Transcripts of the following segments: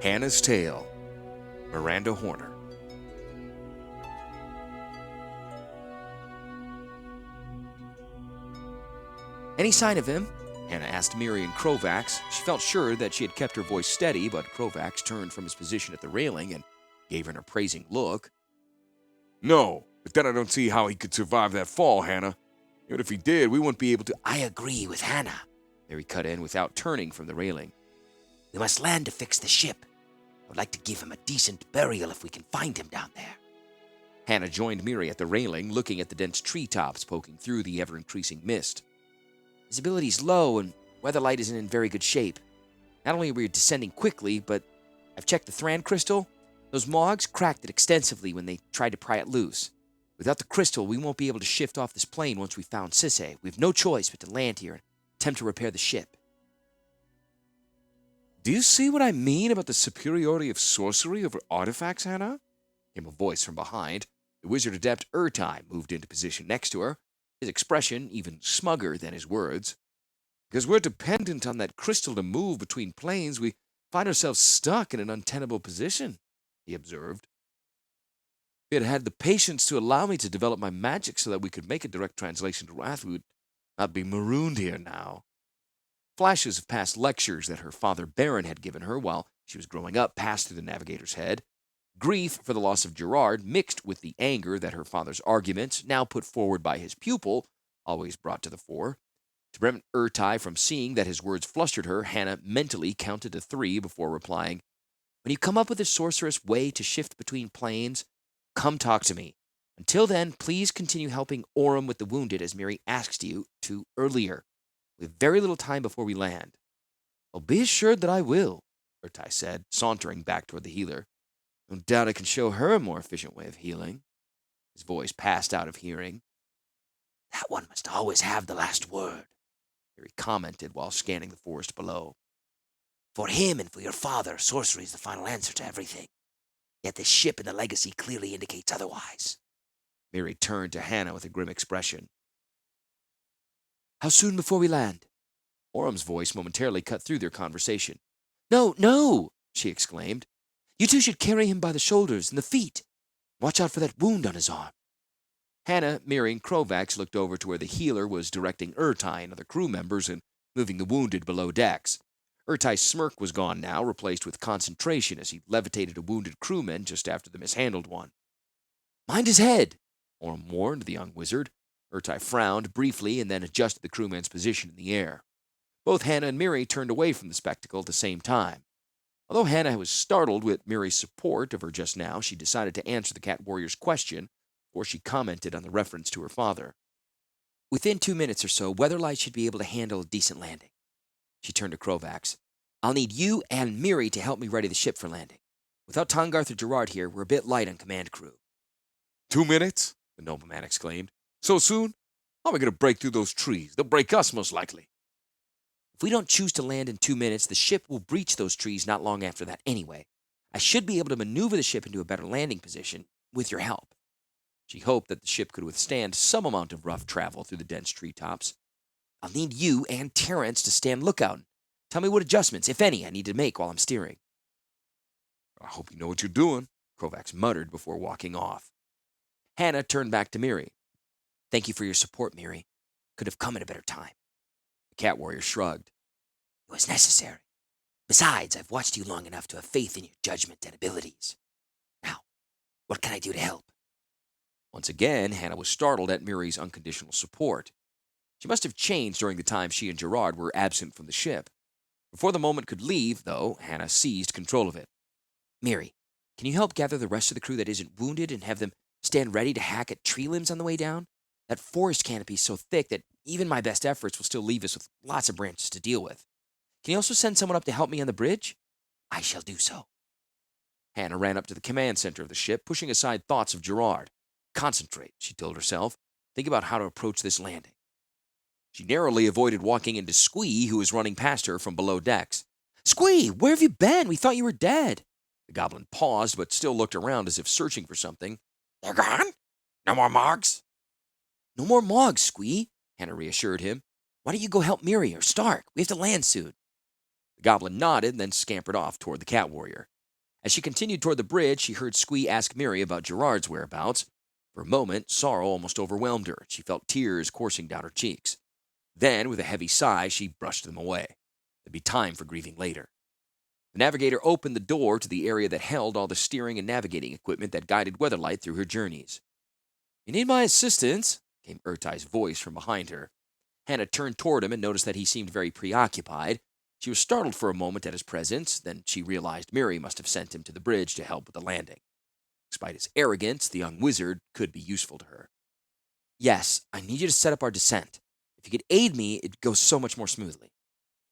Hanna's Tale, Miranda Horner. Any sign of him? Hanna asked Miri and Krovax. She felt sure that she had kept her voice steady, but Krovax turned from his position at the railing and gave her an appraising look. No, but then I don't see how he could survive that fall, Hanna. Even if he did, we wouldn't be able to... I agree with Hanna, Miri cut in without turning from the railing. We must land to fix the ship. I would like to give him a decent burial if we can find him down there. Hanna joined Miri at the railing, looking at the dense treetops poking through the ever-increasing mist. Visibility's low, and Weatherlight isn't in very good shape. Not only are we descending quickly, but I've checked the Thran crystal. Those Mogs cracked it extensively when they tried to pry it loose. Without the crystal, we won't be able to shift off this plane once we've found Sisay. We have no choice but to land here and attempt to repair the ship. Do you see what I mean about the superiority of sorcery over artifacts, Hanna? Came a voice from behind. The wizard adept Ertai moved into position next to her, his expression even smugger than his words. Because we're dependent on that crystal to move between planes, we find ourselves stuck in an untenable position, he observed. If he had had the patience to allow me to develop my magic so that we could make a direct translation to Rath, we would not be marooned here now. Flashes of past lectures that her father Baron had given her while she was growing up passed through the navigator's head. Grief for the loss of Gerrard, mixed with the anger that her father's arguments, now put forward by his pupil, always brought to the fore. To prevent Ertai from seeing that his words flustered her, Hanna mentally counted to 3 before replying, "When you come up with a sorcerous way to shift between planes, come talk to me. Until then, please continue helping Orem with the wounded as Miri asked you to earlier. We have very little time before we land." "Well, be assured that I will," Ertai said, sauntering back toward the healer. "No doubt I can show her a more efficient way of healing." His voice passed out of hearing. That one must always have the last word, Miri commented while scanning the forest below. For him and for your father, sorcery is the final answer to everything. Yet this ship and the legacy clearly indicates otherwise. Miri turned to Hanna with a grim expression. How soon before we land? Orem's voice momentarily cut through their conversation. No, no, she exclaimed. You two should carry him by the shoulders and the feet. Watch out for that wound on his arm. Hanna, Miri, and Krovax looked over to where the healer was directing Ertai and other crew members and moving the wounded below decks. Ertai's smirk was gone now, replaced with concentration as he levitated a wounded crewman just after the mishandled one. Mind his head, Orem warned the young wizard. Ertai frowned briefly and then adjusted the crewman's position in the air. Both Hanna and Miri turned away from the spectacle at the same time. Although Hanna was startled with Miri's support of her just now, she decided to answer the cat warrior's question before she commented on the reference to her father. Within 2 minutes or so, Weatherlight should be able to handle a decent landing. She turned to Krovax. I'll need you and Miri to help me ready the ship for landing. Without Tongarth or Gerrard here, we're a bit light on command crew. 2 minutes? The nobleman exclaimed. So soon? How am I going to break through those trees? They'll break us, most likely. If we don't choose to land in 2 minutes, the ship will breach those trees not long after that anyway. I should be able to maneuver the ship into a better landing position with your help. She hoped that the ship could withstand some amount of rough travel through the dense treetops. I'll need you and Terrence to stand lookout. Tell me what adjustments, if any, I need to make while I'm steering. I hope you know what you're doing, Krovax muttered before walking off. Hanna turned back to Miri. Thank you for your support, Miri. Could have come at a better time. The cat warrior shrugged. It was necessary. Besides, I've watched you long enough to have faith in your judgment and abilities. Now, what can I do to help? Once again, Hanna was startled at Miri's unconditional support. She must have changed during the time she and Gerrard were absent from the ship. Before the moment could leave, though, Hanna seized control of it. Miri, can you help gather the rest of the crew that isn't wounded and have them stand ready to hack at tree limbs on the way down? That forest canopy is so thick that even my best efforts will still leave us with lots of branches to deal with. Can you also send someone up to help me on the bridge? I shall do so. Hanna ran up to the command center of the ship, pushing aside thoughts of Gerrard. Concentrate, she told herself. Think about how to approach this landing. She narrowly avoided walking into Squee, who was running past her from below decks. Squee, where have you been? We thought you were dead. The goblin paused, but still looked around as if searching for something. They're gone? No more Mogs? No more Mogs, Squee, Hanna reassured him. Why don't you go help Miri or Stark? We have to land soon. The goblin nodded and then scampered off toward the cat warrior. As she continued toward the bridge, she heard Squee ask Miri about Gerrard's whereabouts. For a moment, sorrow almost overwhelmed her. She felt tears coursing down her cheeks. Then, with a heavy sigh, she brushed them away. There'd be time for grieving later. The navigator opened the door to the area that held all the steering and navigating equipment that guided Weatherlight through her journeys. "You need my assistance?" came Urtai's voice from behind her. Hanna turned toward him and noticed that he seemed very preoccupied. She was startled for a moment at his presence, then she realized Miri must have sent him to the bridge to help with the landing. Despite his arrogance, the young wizard could be useful to her. "Yes, I need you to set up our descent. If you could aid me, it'd go so much more smoothly."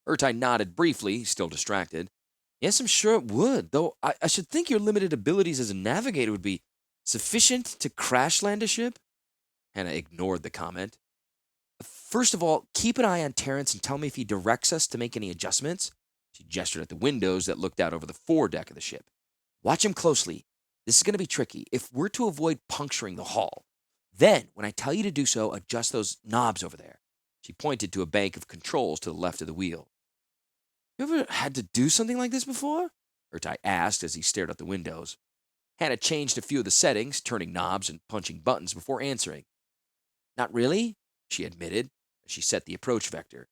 Urtai nodded briefly, still distracted. "Yes, I'm sure it would, though I should think your limited abilities as a navigator would be sufficient to crash land a ship." Hanna ignored the comment. "First of all, keep an eye on Terrence and tell me if he directs us to make any adjustments." She gestured at the windows that looked out over the foredeck of the ship. "Watch him closely. This is going to be tricky. If we're to avoid puncturing the hull, then, when I tell you to do so, adjust those knobs over there." She pointed to a bank of controls to the left of the wheel. "You ever had to do something like this before?" Urtai asked as he stared out the windows. Hanna changed a few of the settings, turning knobs and punching buttons before answering. "Not really," she admitted, as she set the approach vector.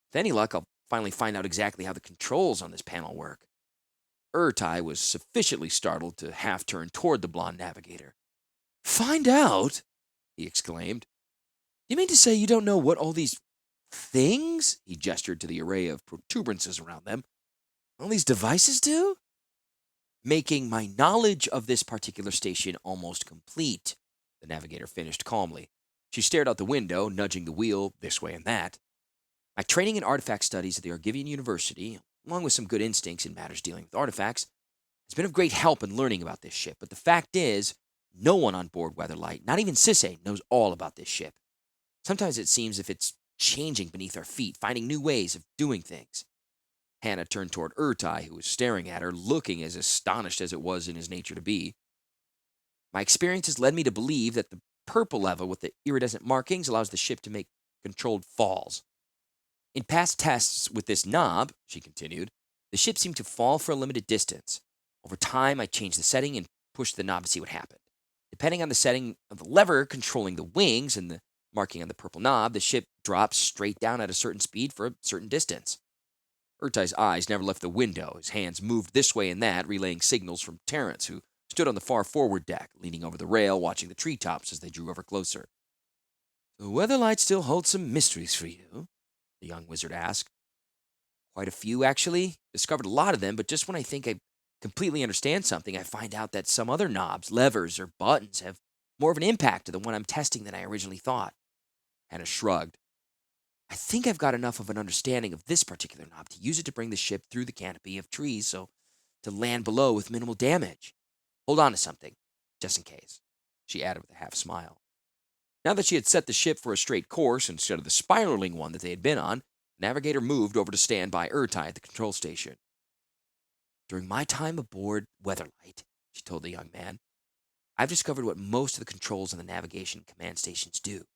"With any luck, I'll finally find out exactly how the controls on this panel work." Urtai was sufficiently startled to half-turn toward the blonde navigator. "Find out?" he exclaimed. "You mean to say you don't know what all these things," he gestured to the array of protuberances around them, "all these devices do?" "Making my knowledge of this particular station almost complete," the navigator finished calmly. She stared out the window, nudging the wheel this way and that. "My training in artifact studies at the Argivian University, along with some good instincts in matters dealing with artifacts, has been of great help in learning about this ship, but the fact is, no one on board Weatherlight, not even Sisay, knows all about this ship. Sometimes it seems as if it's changing beneath our feet, finding new ways of doing things." Hanna turned toward Urtai, who was staring at her, looking as astonished as it was in his nature to be. "My experience has led me to believe that the purple level with the iridescent markings allows the ship to make controlled falls. In past tests with this knob," she continued, "the ship seemed to fall for a limited distance. Over time, I changed the setting and pushed the knob to see what happened. Depending on the setting of the lever controlling the wings and the marking on the purple knob, the ship drops straight down at a certain speed for a certain distance." Urtai's eyes never left the window. His hands moved this way and that, relaying signals from Terrence, who stood on the far forward deck, leaning over the rail, watching the treetops as they drew ever closer. "The Weatherlight still holds some mysteries for you?" the young wizard asked. "Quite a few, actually. Discovered a lot of them, but just when I think I completely understand something, I find out that some other knobs, levers, or buttons have more of an impact to the one I'm testing than I originally thought." Hanna shrugged. "I think I've got enough of an understanding of this particular knob to use it to bring the ship through the canopy of trees so to land below with minimal damage. Hold on to something, just in case," she added with a half smile. Now that she had set the ship for a straight course instead of the spiraling one that they had been on, the navigator moved over to stand by Urtai at the control station. "During my time aboard Weatherlight," she told the young man, "I've discovered what most of the controls on the navigation command stations do.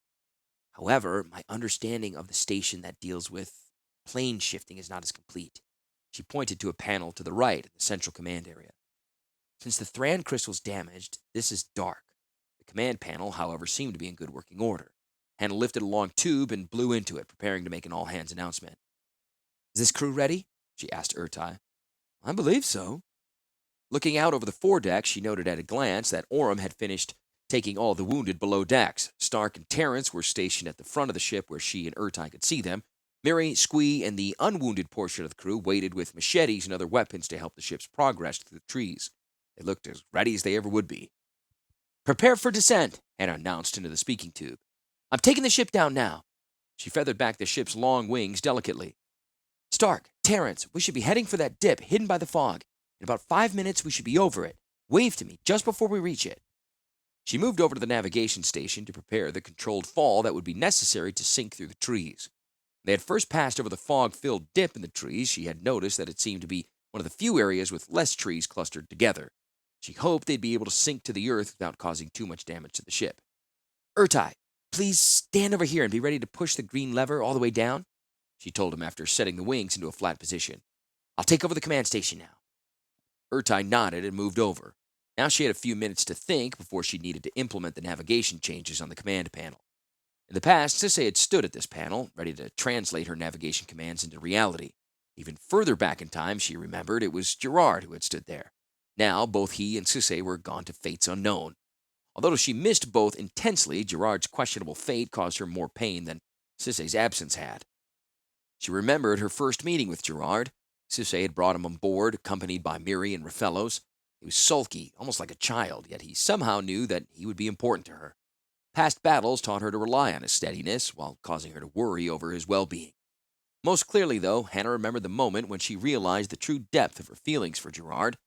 However, my understanding of the station that deals with plane shifting is not as complete." She pointed to a panel to the right in the central command area. "Since the Thran crystal's damaged, this is dark. The command panel, however, seemed to be in good working order." Hanna lifted a long tube and blew into it, preparing to make an all-hands announcement. "Is this crew ready?" she asked Urtai. "I believe so." Looking out over the foredeck, she noted at a glance that Orem had finished taking all the wounded below decks. Stark and Terrence were stationed at the front of the ship where she and Urtai could see them. Miri, Squee, and the unwounded portion of the crew waited with machetes and other weapons to help the ship's progress through the trees. They looked as ready as they ever would be. "Prepare for descent," Hanna announced into the speaking tube. "I'm taking the ship down now." She feathered back the ship's long wings delicately. "Stark, Terrence, we should be heading for that dip hidden by the fog. In about 5 minutes, we should be over it. Wave to me just before we reach it." She moved over to the navigation station to prepare the controlled fall that would be necessary to sink through the trees. They had first passed over the fog-filled dip in the trees. She had noticed that it seemed to be one of the few areas with less trees clustered together. She hoped they'd be able to sink to the earth without causing too much damage to the ship. "Urtai, please stand over here and be ready to push the green lever all the way down," she told him after setting the wings into a flat position. "I'll take over the command station now." Urtai nodded and moved over. Now she had a few minutes to think before she needed to implement the navigation changes on the command panel. In the past, Sisay had stood at this panel, ready to translate her navigation commands into reality. Even further back in time, she remembered, it was Gerrard who had stood there. Now, both he and Sisay were gone to fates unknown. Although she missed both intensely, Gerrard's questionable fate caused her more pain than Sisay's absence had. She remembered her first meeting with Gerrard. Sisay had brought him on board, accompanied by Miri and Rafellos. He was sulky, almost like a child, yet he somehow knew that he would be important to her. Past battles taught her to rely on his steadiness, while causing her to worry over his well-being. Most clearly, though, Hanna remembered the moment when she realized the true depth of her feelings for Gerrard.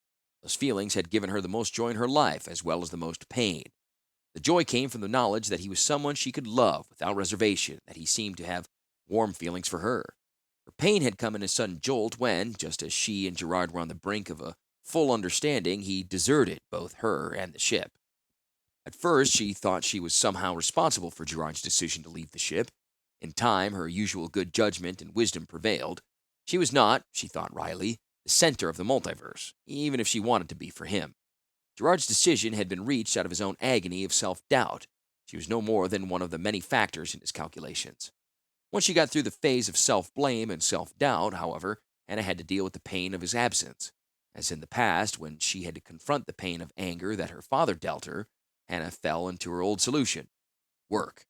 Those feelings had given her the most joy in her life, as well as the most pain. The joy came from the knowledge that he was someone she could love without reservation, that he seemed to have warm feelings for her. Her pain had come in a sudden jolt when, just as she and Gerrard were on the brink of a full understanding, he deserted both her and the ship. At first, she thought she was somehow responsible for Gerrard's decision to leave the ship. In time, her usual good judgment and wisdom prevailed. She was not, she thought wryly, the center of the multiverse, even if she wanted to be for him. Gerrard's decision had been reached out of his own agony of self-doubt. She was no more than one of the many factors in his calculations. Once she got through the phase of self-blame and self-doubt, however, Hanna had to deal with the pain of his absence. As in the past, when she had to confront the pain of anger that her father dealt her, Hanna fell into her old solution: work.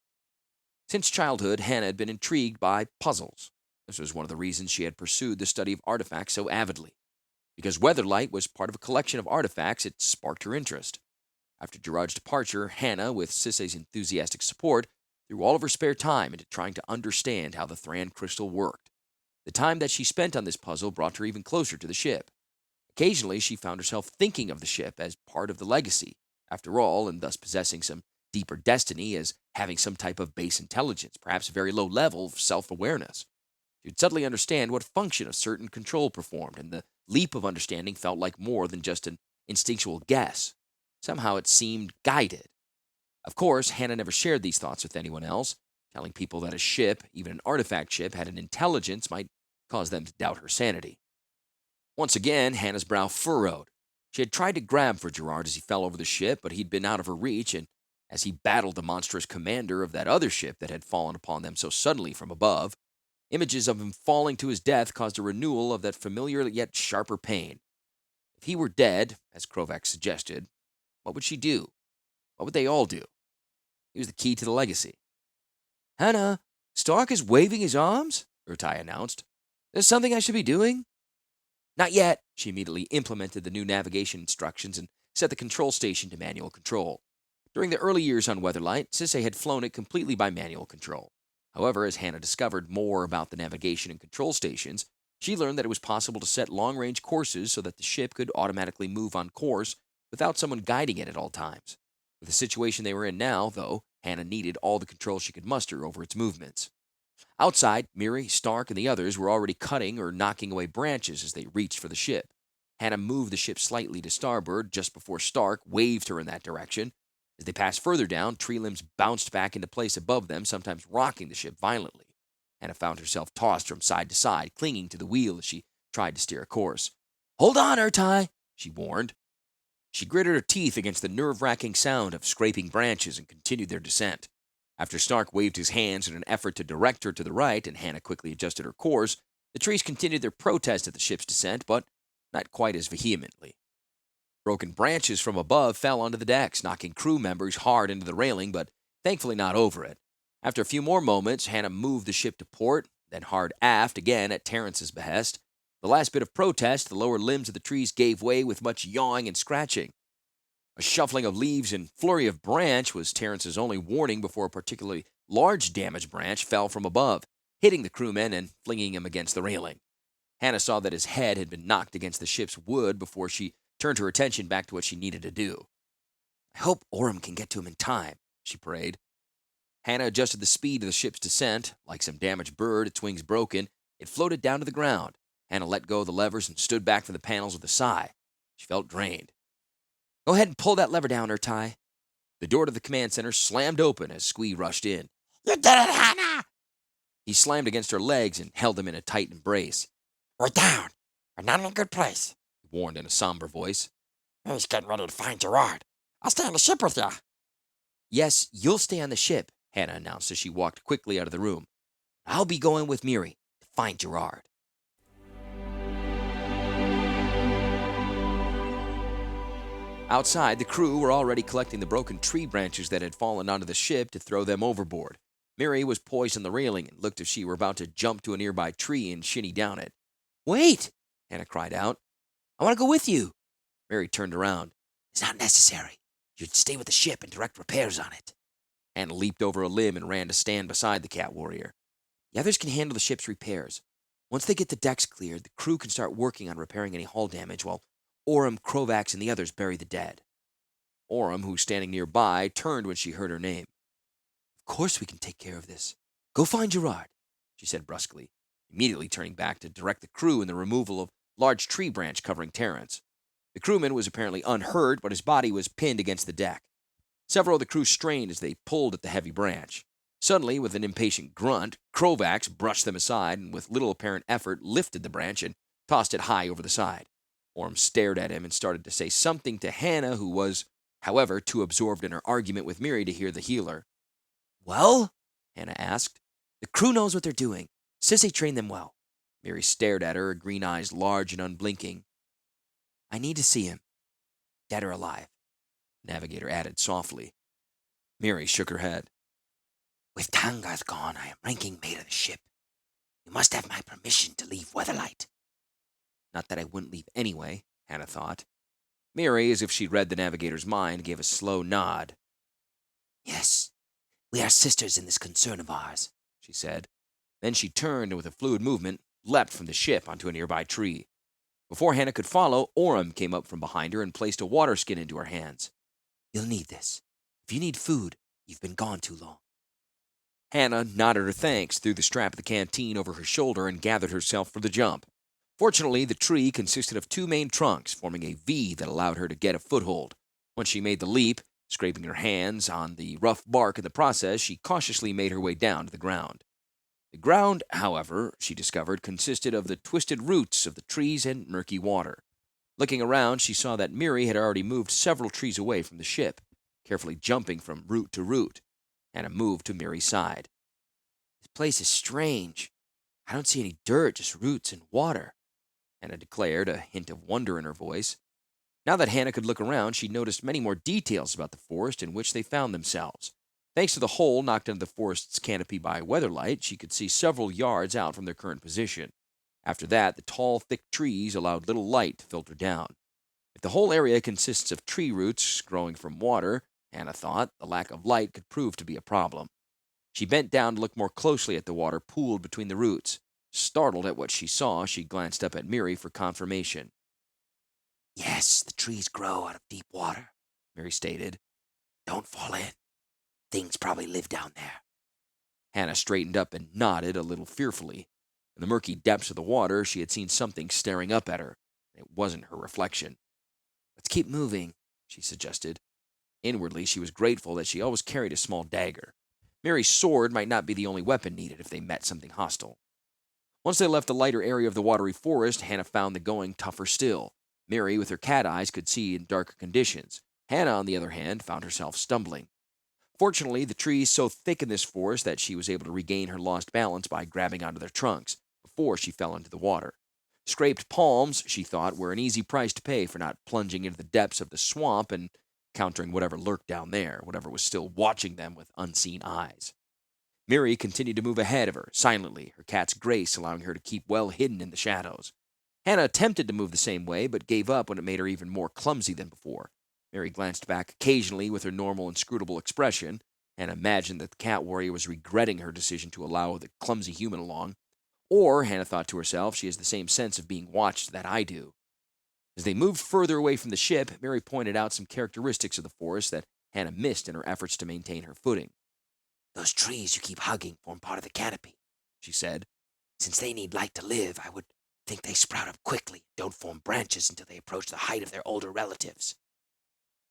Since childhood, Hanna had been intrigued by puzzles. This was one of the reasons she had pursued the study of artifacts so avidly. Because Weatherlight was part of a collection of artifacts, it sparked her interest. After Gerrard's departure, Hanna, with Sisay's enthusiastic support, threw all of her spare time into trying to understand how the Thran crystal worked. The time that she spent on this puzzle brought her even closer to the ship. Occasionally, she found herself thinking of the ship as part of the legacy, after all, and thus possessing some deeper destiny, as having some type of base intelligence, perhaps a very low level of self-awareness. She would suddenly understand what function a certain control performed, and the leap of understanding felt like more than just an instinctual guess. Somehow it seemed guided. Of course, Hanna never shared these thoughts with anyone else. Telling people that a ship, even an artifact ship, had an intelligence might cause them to doubt her sanity. Once again, Hanna's brow furrowed. She had tried to grab for Gerrard as he fell over the ship, but he'd been out of her reach, and as he battled the monstrous commander of that other ship that had fallen upon them so suddenly from above, images of him falling to his death caused a renewal of that familiar yet sharper pain. If he were dead, as Krovac suggested, what would she do? What would they all do? He was the key to the legacy. "Hanna, Stark is waving his arms," Urtai announced. "There's something I should be doing?" "Not yet." She immediately implemented the new navigation instructions and set the control station to manual control. During the early years on Weatherlight, Sisay had flown it completely by manual control. However, as Hanna discovered more about the navigation and control stations, she learned that it was possible to set long-range courses so that the ship could automatically move on course without someone guiding it at all times. With the situation they were in now, though, Hanna needed all the control she could muster over its movements. Outside, Miri, Stark, and the others were already cutting or knocking away branches as they reached for the ship. Hanna moved the ship slightly to starboard just before Stark waved her in that direction. As they passed further down, tree limbs bounced back into place above them, sometimes rocking the ship violently. Hanna found herself tossed from side to side, clinging to the wheel as she tried to steer a course. "Hold on, Urtai," she warned. She gritted her teeth against the nerve-wracking sound of scraping branches and continued their descent. After Stark waved his hands in an effort to direct her to the right and Hanna quickly adjusted her course, the trees continued their protest at the ship's descent, but not quite as vehemently. Broken branches from above fell onto the decks, knocking crew members hard into the railing, but thankfully not over it. After a few more moments, Hanna moved the ship to port, then hard aft again at Terrence's behest. The last bit of protest, the lower limbs of the trees gave way with much yawing and scratching. A shuffling of leaves and flurry of branch was Terrence's only warning before a particularly large damaged branch fell from above, hitting the crewmen and flinging him against the railing. Hanna saw that his head had been knocked against the ship's wood before she turned her attention back to what she needed to do. "I hope Orym can get to him in time," she prayed. Hanna adjusted the speed of the ship's descent. Like some damaged bird, its wings broken, it floated down to the ground. Hanna let go of the levers and stood back from the panels with a sigh. She felt drained. "Go ahead and pull that lever down, Urtai." The door to the command center slammed open as Squee rushed in. You did it, Hanna! He slammed against her legs and held them in a tight embrace. We're down. We're not in a good place. He warned in a somber voice. He's getting ready to find Gerrard. I'll stay on the ship with ya. Yes, you'll stay on the ship, Hanna announced as she walked quickly out of the room. I'll be going with Miri to find Gerrard. Outside, the crew were already collecting the broken tree branches that had fallen onto the ship to throw them overboard. Miri was poised on the railing and looked as if she were about to jump to a nearby tree and shinny down it. Wait, Hanna cried out. I want to go with you. Miri turned around. It's not necessary. You'd stay with the ship and direct repairs on it. Hanna leaped over a limb and ran to stand beside the cat warrior. The others can handle the ship's repairs. Once they get the decks cleared, the crew can start working on repairing any hull damage while Orem, Krovax, and the others bury the dead. Orem, who was standing nearby, turned when she heard her name. Of course we can take care of this. Go find Gerrard, she said brusquely, immediately turning back to direct the crew in the removal of a large tree branch covering Terrence. The crewman was apparently unhurt, but his body was pinned against the deck. Several of the crew strained as they pulled at the heavy branch. Suddenly, with an impatient grunt, Krovax brushed them aside and with little apparent effort lifted the branch and tossed it high over the side. Orem stared at him and started to say something to Hanna, who was, however, too absorbed in her argument with Miri to hear the healer. Well? Hanna asked. The crew knows what they're doing. Sisay trained them well. Miri stared at her, her green eyes large and unblinking. I need to see him. Dead or alive, the navigator added softly. Miri shook her head. With Tanga's gone, I am ranking mate of the ship. You must have my permission to leave Weatherlight. Not that I wouldn't leave anyway, Hanna thought. Miri, as if she'd read the navigator's mind, gave a slow nod. Yes, we are sisters in this concern of ours, she said. Then she turned and with a fluid movement, leapt from the ship onto a nearby tree. Before Hanna could follow, Orem came up from behind her and placed a water skin into her hands. You'll need this. If you need food, you've been gone too long. Hanna nodded her thanks, threw the strap of the canteen over her shoulder, and gathered herself for the jump. Fortunately, the tree consisted of two main trunks, forming a V that allowed her to get a foothold. Once she made the leap, scraping her hands on the rough bark in the process, she cautiously made her way down to the ground. The ground, however, she discovered, consisted of the twisted roots of the trees and murky water. Looking around, she saw that Miri had already moved several trees away from the ship, carefully jumping from root to root. Hanna moved to Miri's side. This place is strange. I don't see any dirt, just roots and water, Hanna declared, a hint of wonder in her voice. Now that Hanna could look around, she noticed many more details about the forest in which they found themselves. Thanks to the hole knocked into the forest's canopy by Weatherlight, she could see several yards out from their current position. After that, the tall, thick trees allowed little light to filter down. If the whole area consists of tree roots growing from water, Hanna thought, the lack of light could prove to be a problem. She bent down to look more closely at the water pooled between the roots. Startled at what she saw, she glanced up at Miri for confirmation. Yes, the trees grow out of deep water, Miri stated. Don't fall in. Things probably live down there. Hanna straightened up and nodded a little fearfully. In the murky depths of the water, she had seen something staring up at her. It wasn't her reflection. Let's keep moving, she suggested. Inwardly, she was grateful that she always carried a small dagger. Miri's sword might not be the only weapon needed if they met something hostile. Once they left the lighter area of the watery forest, Hanna found the going tougher still. Miri, with her cat eyes, could see in darker conditions. Hanna, on the other hand, found herself stumbling. Fortunately, the trees so thick in this forest that she was able to regain her lost balance by grabbing onto their trunks before she fell into the water. Scraped palms, she thought, were an easy price to pay for not plunging into the depths of the swamp and countering whatever lurked down there, whatever was still watching them with unseen eyes. Miri continued to move ahead of her, silently, her cat's grace allowing her to keep well hidden in the shadows. Hanna attempted to move the same way, but gave up when it made her even more clumsy than before. Miri glanced back occasionally with her normal inscrutable expression, and imagined that the cat warrior was regretting her decision to allow the clumsy human along. Or, Hanna thought to herself, she has the same sense of being watched that I do. As they moved further away from the ship, Miri pointed out some characteristics of the forest that Hanna missed in her efforts to maintain her footing. Those trees you keep hugging form part of the canopy, she said. Since they need light to live, I would think they sprout up quickly, don't form branches until they approach the height of their older relatives.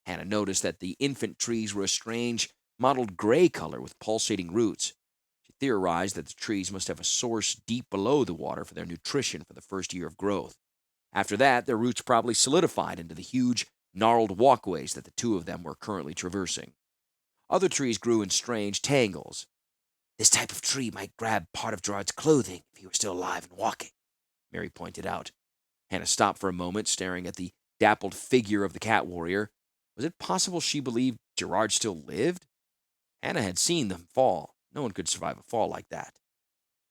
Hanna noticed that the infant trees were a strange, mottled gray color with pulsating roots. She theorized that the trees must have a source deep below the water for their nutrition for the first year of growth. After that, their roots probably solidified into the huge, gnarled walkways that the two of them were currently traversing. Other trees grew in strange tangles. This type of tree might grab part of Gerrard's clothing if he were still alive and walking, Mary pointed out. Hanna stopped for a moment, staring at the dappled figure of the cat warrior. Was it possible she believed Gerrard still lived? Hanna had seen them fall. No one could survive a fall like that.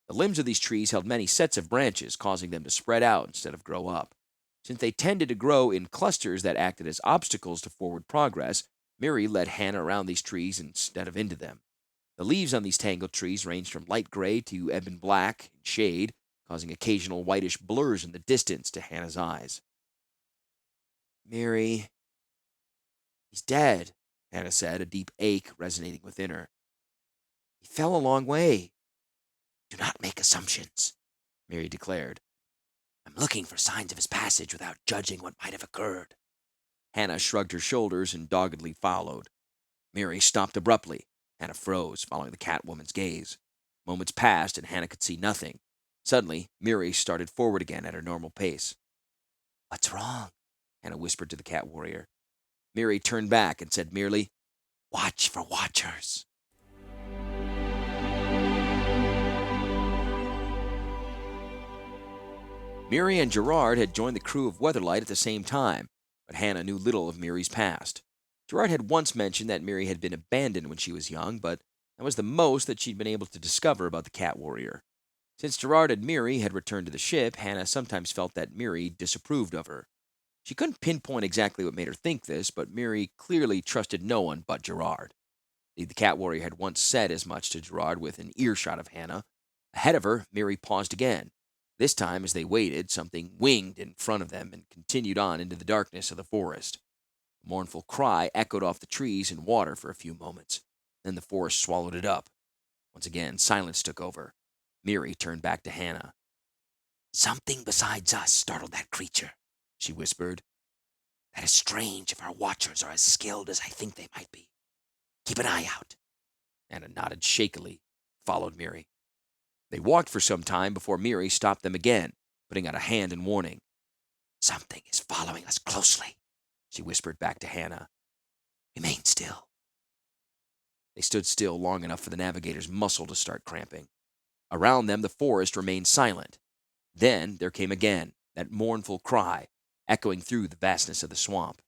The limbs of these trees held many sets of branches, causing them to spread out instead of grow up. Since they tended to grow in clusters that acted as obstacles to forward progress, Mary led Hanna around these trees instead of into them. The leaves on these tangled trees ranged from light gray to ebon black in shade, causing occasional whitish blurs in the distance to Hanna's eyes. Mary, he's dead, Hanna said, a deep ache resonating within her. He fell a long way. Do not make assumptions, Mary declared. I'm looking for signs of his passage without judging what might have occurred. Hanna shrugged her shoulders and doggedly followed. Mary stopped abruptly. Hanna froze, following the Catwoman's gaze. Moments passed, and Hanna could see nothing. Suddenly, Mary started forward again at her normal pace. What's wrong? Hanna whispered to the cat warrior. Mary turned back and said merely, Watch for watchers. Mary and Gerrard had joined the crew of Weatherlight at the same time, but Hanna knew little of Mary's past. Gerrard had once mentioned that Mary had been abandoned when she was young, but that was the most that she'd been able to discover about the cat warrior. Since Gerrard and Mary had returned to the ship, Hanna sometimes felt that Mary disapproved of her. She couldn't pinpoint exactly what made her think this, but Mary clearly trusted no one but Gerrard. The cat warrior had once said as much to Gerrard within earshot of Hanna. Ahead of her, Mary paused again. This time, as they waited, something winged in front of them and continued on into the darkness of the forest. A mournful cry echoed off the trees and water for a few moments. Then the forest swallowed it up. Once again, silence took over. Mary turned back to Hanna. Something besides us startled that creature, she whispered. That is strange if our watchers are as skilled as I think they might be. Keep an eye out. Hanna nodded shakily, followed Mary. They walked for some time before Mary stopped them again, putting out a hand in warning. Something is following us closely, she whispered back to Hanna. Remain still. They stood still long enough for the navigator's muscle to start cramping. Around them, the forest remained silent. Then there came again that mournful cry, echoing through the vastness of the swamp.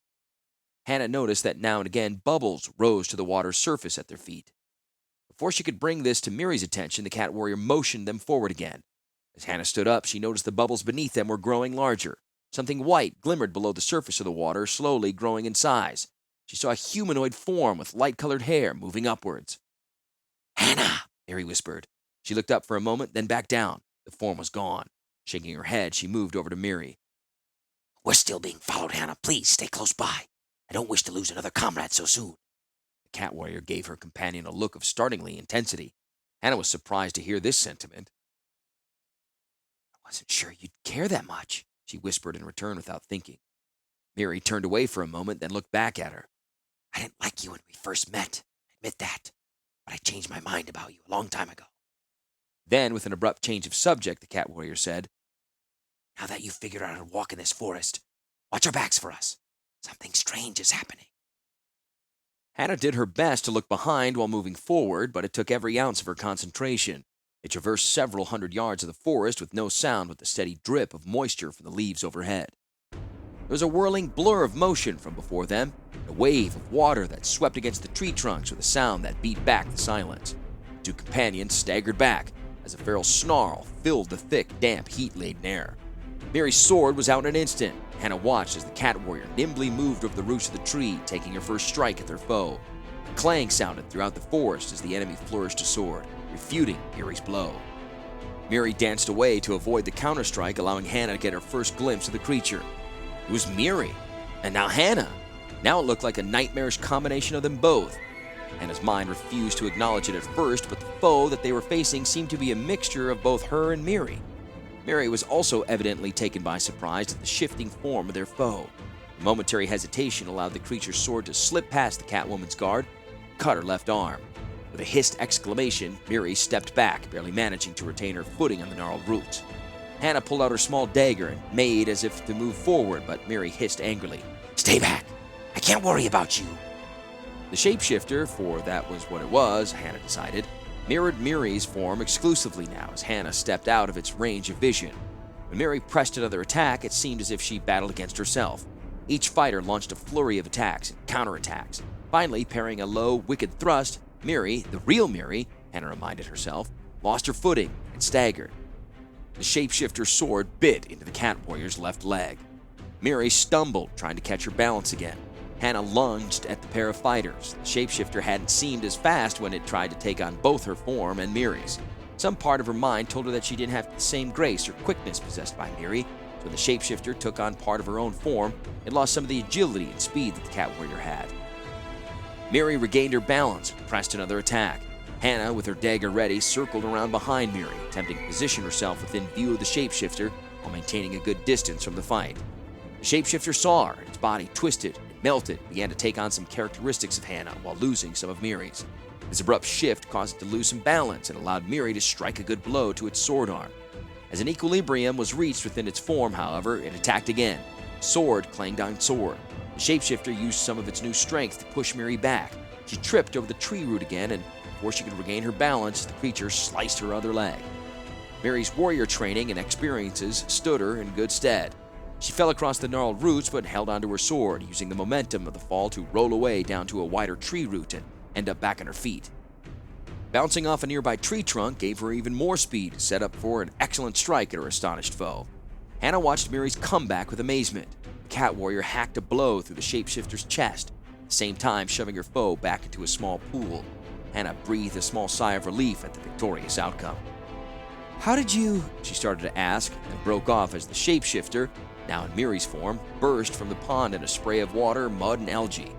Hanna noticed that now and again bubbles rose to the water's surface at their feet. Before she could bring this to Mary's attention, the cat warrior motioned them forward again. As Hanna stood up, she noticed the bubbles beneath them were growing larger. Something white glimmered below the surface of the water, slowly growing in size. She saw a humanoid form with light-colored hair moving upwards. Hanna, Mary whispered. She looked up for a moment, then back down. The form was gone. Shaking her head, she moved over to Mary. We're still being followed, Hanna. Please stay close by. I don't wish to lose another comrade so soon. The cat warrior gave her companion a look of startling intensity. Hanna was surprised to hear this sentiment. I wasn't sure you'd care that much, she whispered in return without thinking. Mary turned away for a moment, then looked back at her. I didn't like you when we first met. I admit that. But I changed my mind about you a long time ago. Then, with an abrupt change of subject, the cat warrior said, Now that you've figured out how to walk in this forest, watch our backs for us. Something strange is happening. Hanna did her best to look behind while moving forward, but it took every ounce of her concentration. They traversed several hundred yards of the forest with no sound but the steady drip of moisture from the leaves overhead. There was a whirling blur of motion from before them, a wave of water that swept against the tree trunks with a sound that beat back the silence. The two companions staggered back as a feral snarl filled the thick, damp, heat-laden air. Mary's sword was out in an instant. Hanna watched as the cat warrior nimbly moved over the roots of the tree, taking her first strike at their foe. A clang sounded throughout the forest as the enemy flourished a sword, refuting Mary's blow. Mary danced away to avoid the counterstrike, allowing Hanna to get her first glimpse of the creature. It was Mary, and now Hanna. Now it looked like a nightmarish combination of them both. Hanna's mind refused to acknowledge it at first, but the foe that they were facing seemed to be a mixture of both her and Mary. Mary was also evidently taken by surprise at the shifting form of their foe. A momentary hesitation allowed the creature's sword to slip past the Catwoman's guard and cut her left arm. With a hissed exclamation, Mary stepped back, barely managing to retain her footing on the gnarled roots. Hanna pulled out her small dagger and made as if to move forward, but Miri hissed angrily. Stay back. I can't worry about you. The shapeshifter, for that was what it was, Hanna decided, mirrored Miri's form exclusively now as Hanna stepped out of its range of vision. When Miri pressed another attack, it seemed as if she battled against herself. Each fighter launched a flurry of attacks and counterattacks. Finally, parrying a low, wicked thrust, Miri, the real Miri, Hanna reminded herself, lost her footing and staggered. The shapeshifter's sword bit into the cat warrior's left leg. Miri stumbled, trying to catch her balance again. Hanna lunged at the pair of fighters. The shapeshifter hadn't seemed as fast when it tried to take on both her form and Miri's. Some part of her mind told her that she didn't have the same grace or quickness possessed by Miri, so the shapeshifter took on part of her own form and lost some of the agility and speed that the cat warrior had. Miri regained her balance and pressed another attack. Hanna, with her dagger ready, circled around behind Miri, attempting to position herself within view of the shapeshifter while maintaining a good distance from the fight. The shapeshifter saw her, and its body twisted and melted, began to take on some characteristics of Hanna while losing some of Miri's. This abrupt shift caused it to lose some balance and allowed Miri to strike a good blow to its sword arm. As an equilibrium was reached within its form, however, it attacked again. Sword clanged on sword. The shapeshifter used some of its new strength to push Miri back. She tripped over the tree root again, and before she could regain her balance, the creature sliced her other leg. Miri's warrior training and experiences stood her in good stead. She fell across the gnarled roots but held onto her sword, using the momentum of the fall to roll away down to a wider tree root and end up back on her feet. Bouncing off a nearby tree trunk gave her even more speed, set up for an excellent strike at her astonished foe. Hanna watched Miri's comeback with amazement. The cat warrior hacked a blow through the shapeshifter's chest, at the same time shoving her foe back into a small pool. Hanna breathed a small sigh of relief at the victorious outcome. "How did you?" she started to ask, and broke off as the shapeshifter, now in Miri's form, burst from the pond in a spray of water, mud, and algae.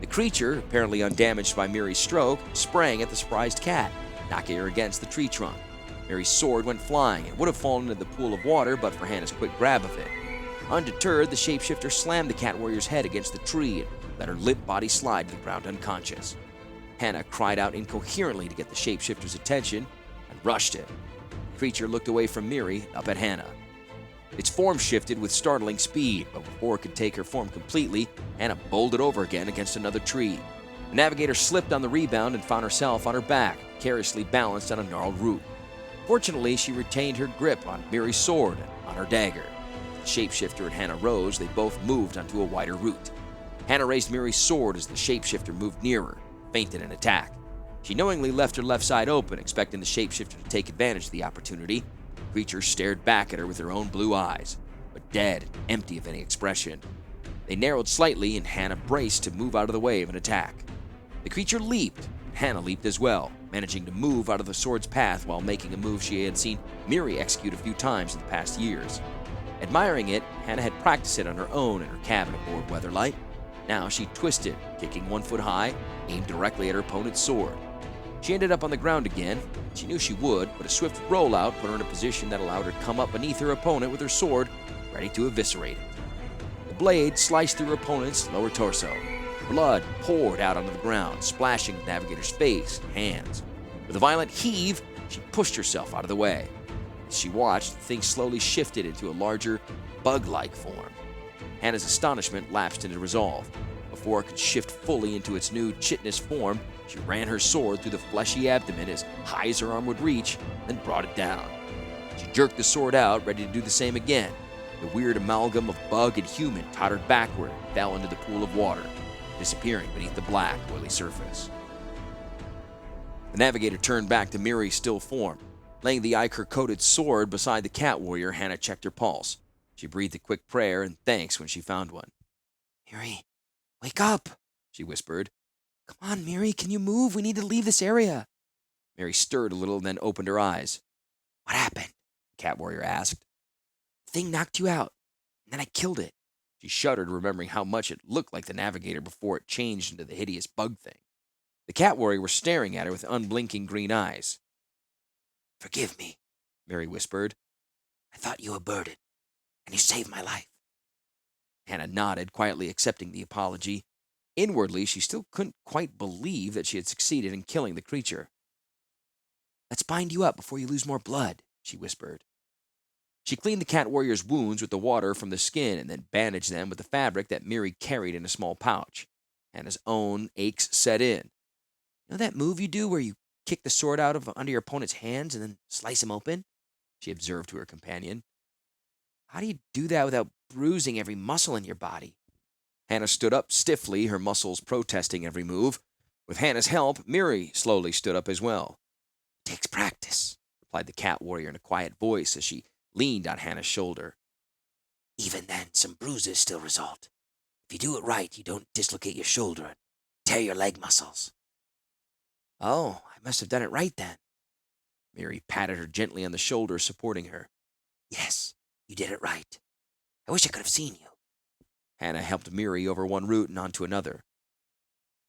The creature, apparently undamaged by Miri's stroke, sprang at the surprised cat, knocking her against the tree trunk. Miri's sword went flying and would have fallen into the pool of water but for Hanna's quick grab of it. Undeterred, the shapeshifter slammed the cat warrior's head against the tree and let her limp body slide to the ground unconscious. Hanna cried out incoherently to get the shapeshifter's attention and rushed it. The creature looked away from Miri, up at Hanna. Its form shifted with startling speed, but before it could take her form completely, Hanna bowled it over again against another tree. The navigator slipped on the rebound and found herself on her back, precariously balanced on a gnarled root. Fortunately, she retained her grip on Miri's sword and on her dagger. As the shapeshifter and Hanna rose, they both moved onto a wider route. Hanna raised Miri's sword as the shapeshifter moved nearer, feinted an attack. She knowingly left her left side open, expecting the shapeshifter to take advantage of the opportunity. The creature stared back at her with her own blue eyes, but dead and empty of any expression. They narrowed slightly, and Hanna braced to move out of the way of an attack. The creature leaped, and Hanna leaped as well, managing to move out of the sword's path while making a move she had seen Miri execute a few times in the past years. Admiring it, Hanna had practiced it on her own in her cabin aboard Weatherlight. Now she twisted, kicking 1 foot high, aimed directly at her opponent's sword. She ended up on the ground again. She knew she would, but a swift rollout put her in a position that allowed her to come up beneath her opponent with her sword, ready to eviscerate it. The blade sliced through her opponent's lower torso. Blood poured out onto the ground, splashing the navigator's face and hands. With a violent heave, she pushed herself out of the way. As she watched, the thing slowly shifted into a larger, bug-like form. Hanna's astonishment lapsed into resolve. Before it could shift fully into its new chitinous form, she ran her sword through the fleshy abdomen as high as her arm would reach, then brought it down. She jerked the sword out, ready to do the same again. The weird amalgam of bug and human tottered backward and fell into the pool of water, disappearing beneath the black, oily surface. The navigator turned back to Miri's still form. Laying the ichor-coated sword beside the cat warrior, Hanna checked her pulse. She breathed a quick prayer and thanks when she found one. "Miri, wake up," she whispered. "Come on, Miri, can you move? We need to leave this area." Miri stirred a little and then opened her eyes. "What happened?" the cat warrior asked. "The thing knocked you out, and then I killed it." She shuddered, remembering how much it looked like the navigator before it changed into the hideous bug thing. The cat warrior was staring at her with unblinking green eyes. "Forgive me," Miri whispered. "I thought you a burden, and you saved my life." Hanna nodded, quietly accepting the apology. Inwardly, she still couldn't quite believe that she had succeeded in killing the creature. "Let's bind you up before you lose more blood," she whispered. She cleaned the cat warrior's wounds with the water from the skin and then bandaged them with the fabric that Miri carried in a small pouch. Hanna's own aches set in. You know that move you do where you kick the sword out of under your opponent's hands and then slice him open? She observed to her companion. How do you do that without bruising every muscle in your body? Hanna stood up stiffly, her muscles protesting every move. With Hanna's help, Miri slowly stood up as well. It takes practice, replied the cat warrior in a quiet voice as she leaned on Hanna's shoulder. Even then, some bruises still result. If you do it right, you don't dislocate your shoulder and tear your leg muscles. Oh, I must have done it right then. Miri patted her gently on the shoulder, supporting her. Yes, you did it right. I wish I could have seen you. Hanna helped Miri over one root and onto another.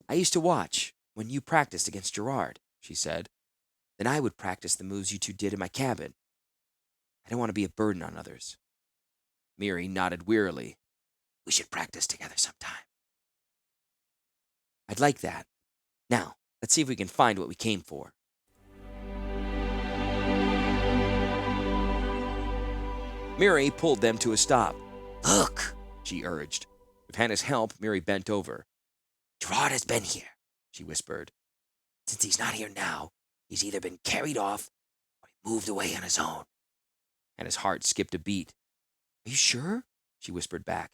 I used to watch when you practiced against Gerrard, she said. Then I would practice the moves you two did in my cabin. I don't want to be a burden on others. Miri nodded wearily. We should practice together sometime. I'd like that. Now, let's see if we can find what we came for. Miri pulled them to a stop. Look, she urged. With Hanna's help, Miri bent over. Gerrard has been here, she whispered. Since he's not here now, he's either been carried off or he moved away on his own. Hanna's heart skipped a beat. Are you sure? She whispered back.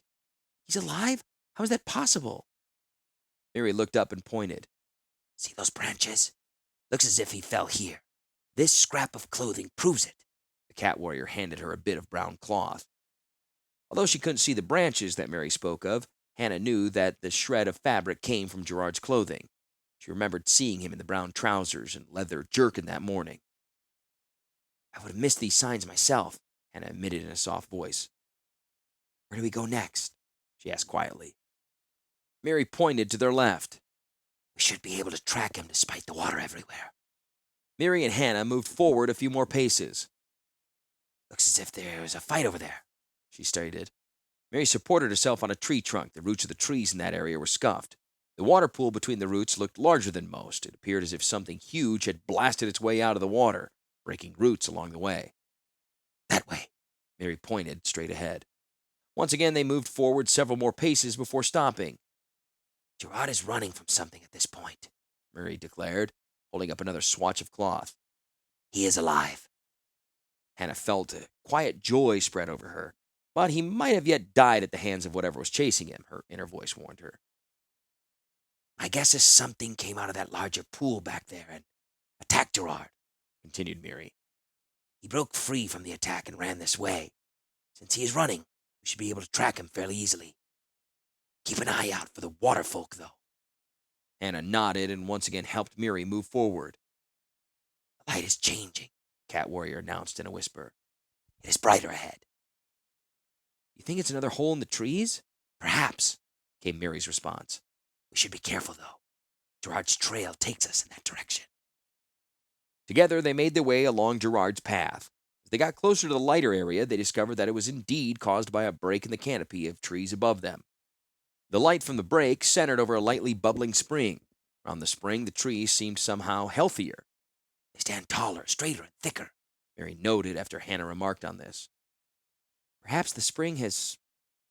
He's alive? How is that possible? Miri looked up and pointed. See those branches? Looks as if he fell here. This scrap of clothing proves it. The cat warrior handed her a bit of brown cloth. Although she couldn't see the branches that Miri spoke of, Hanna knew that the shred of fabric came from Gerrard's clothing. She remembered seeing him in the brown trousers and leather jerkin that morning. I would have missed these signs myself, Hanna admitted in a soft voice. Where do we go next? She asked quietly. Miri pointed to their left. We should be able to track him despite the water everywhere. Miri and Hanna moved forward a few more paces. Looks as if there was a fight over there, she stated. Miri supported herself on a tree trunk. The roots of the trees in that area were scuffed. The water pool between the roots looked larger than most. It appeared as if something huge had blasted its way out of the water, breaking roots along the way. That way, Miri pointed straight ahead. Once again, they moved forward several more paces before stopping. Gerrard is running from something at this point, Miri declared, holding up another swatch of cloth. He is alive. Hanna felt a quiet joy spread over her, but he might have yet died at the hands of whatever was chasing him, her inner voice warned her. My guess is something came out of that larger pool back there and attacked Gerrard, continued Miri. He broke free from the attack and ran this way. Since he is running, we should be able to track him fairly easily. Keep an eye out for the water folk, though. Hanna nodded and once again helped Miri move forward. The light is changing, the cat warrior announced in a whisper. It is brighter ahead. You think it's another hole in the trees? Perhaps, came Miri's response. We should be careful, though. Gerrard's trail takes us in that direction. Together, they made their way along Gerrard's path. As they got closer to the lighter area, they discovered that it was indeed caused by a break in the canopy of trees above them. The light from the break centered over a lightly bubbling spring. Around the spring, the trees seemed somehow healthier. They stand taller, straighter, and thicker, Miri noted after Hanna remarked on this. Perhaps the spring has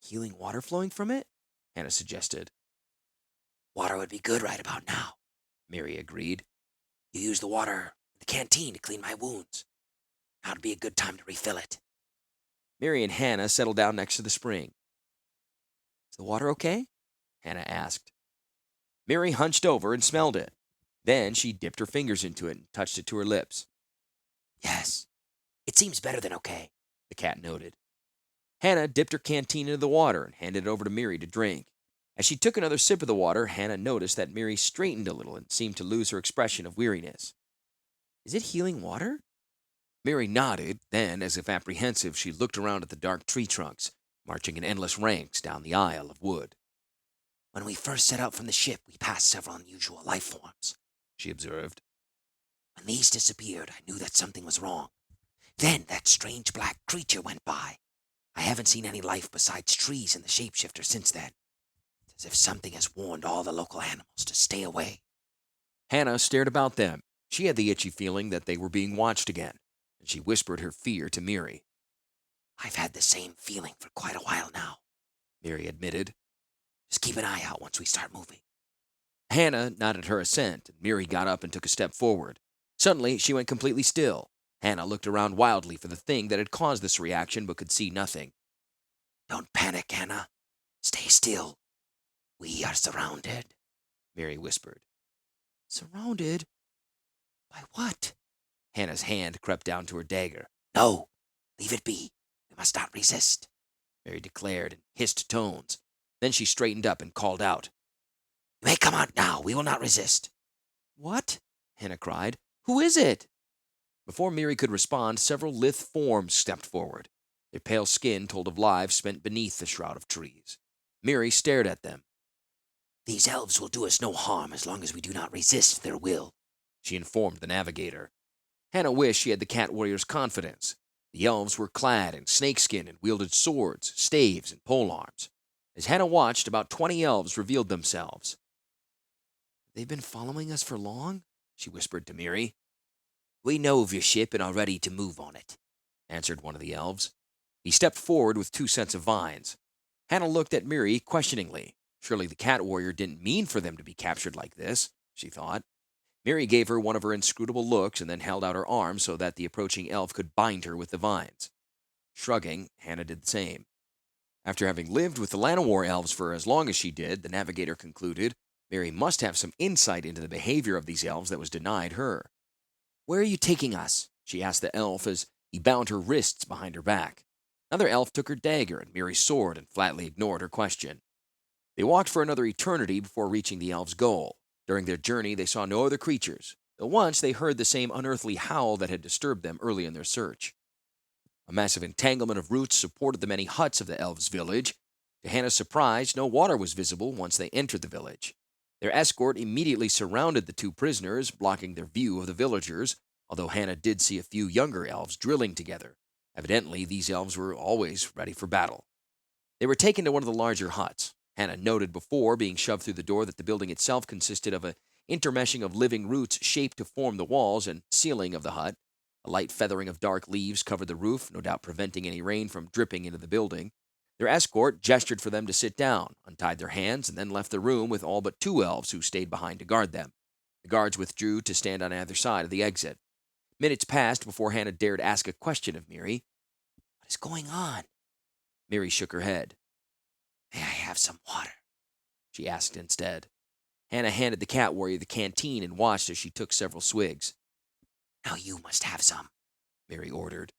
healing water flowing from it? Hanna suggested. Water would be good right about now, Miri agreed. You used the water in the canteen to clean my wounds. Now would be a good time to refill it. Miri and Hanna settled down next to the spring. Is the water okay? Hanna asked. Miri hunched over and smelled it. Then she dipped her fingers into it and touched it to her lips. Yes, it seems better than okay, the cat noted. Hanna dipped her canteen into the water and handed it over to Miri to drink. As she took another sip of the water, Hanna noticed that Miri straightened a little and seemed to lose her expression of weariness. Is it healing water? Miri nodded, then, as if apprehensive, she looked around at the dark tree trunks, marching in endless ranks down the aisle of wood. When we first set out from the ship, we passed several unusual life forms, she observed. When these disappeared, I knew that something was wrong. Then that strange black creature went by. I haven't seen any life besides trees and the shapeshifter since then. It's as if something has warned all the local animals to stay away. Hanna stared about them. She had the itchy feeling that they were being watched again, and she whispered her fear to Miri. I've had the same feeling for quite a while now, Mary admitted. Just keep an eye out once we start moving. Hanna nodded her assent, and Miri got up and took a step forward. Suddenly, she went completely still. Hanna looked around wildly for the thing that had caused this reaction, but could see nothing. Don't panic, Hanna. Stay still. We are surrounded, Mary whispered. Surrounded? By what? Hanna's hand crept down to her dagger. No, leave it be. We must not resist, Mary declared in hissed tones. Then she straightened up and called out. You may come out now. We will not resist. What? Hanna cried. Who is it? Before Miri could respond, several lithe forms stepped forward. Their pale skin told of lives spent beneath the shroud of trees. Miri stared at them. These elves will do us no harm as long as we do not resist their will, she informed the navigator. Hanna wished she had the cat warrior's confidence. The elves were clad in snakeskin and wielded swords, staves, and polearms. As Hanna watched, about 20 elves revealed themselves. They've been following us for long? She whispered to Miri. We know of your ship and are ready to move on it, answered one of the elves. He stepped forward with 2 sets of vines. Hanna looked at Miri questioningly. Surely the cat warrior didn't mean for them to be captured like this, she thought. Miri gave her one of her inscrutable looks and then held out her arm so that the approaching elf could bind her with the vines. Shrugging, Hanna did the same. After having lived with the Llanowar elves for as long as she did, the navigator concluded Miri must have some insight into the behavior of these elves that was denied her. Where are you taking us? She asked the elf as he bound her wrists behind her back. Another elf took her dagger and Miri's sword and flatly ignored her question. They walked for another eternity before reaching the elves' goal. During their journey, they saw no other creatures, though once they heard the same unearthly howl that had disturbed them early in their search. A massive entanglement of roots supported the many huts of the elves' village. To Hanna's surprise, no water was visible once they entered the village. Their escort immediately surrounded the 2 prisoners, blocking their view of the villagers, although Hanna did see a few younger elves drilling together. Evidently, these elves were always ready for battle. They were taken to one of the larger huts. Hanna noted before being shoved through the door that the building itself consisted of an intermeshing of living roots shaped to form the walls and ceiling of the hut. A light feathering of dark leaves covered the roof, no doubt preventing any rain from dripping into the building. Their escort gestured for them to sit down, untied their hands, and then left the room with all but 2 elves who stayed behind to guard them. The guards withdrew to stand on either side of the exit. Minutes passed before Hanna dared ask a question of Miri. What is going on? Miri shook her head. May I have some water? She asked instead. Hanna handed the cat warrior the canteen and watched as she took several swigs. Now you must have some, Miri ordered.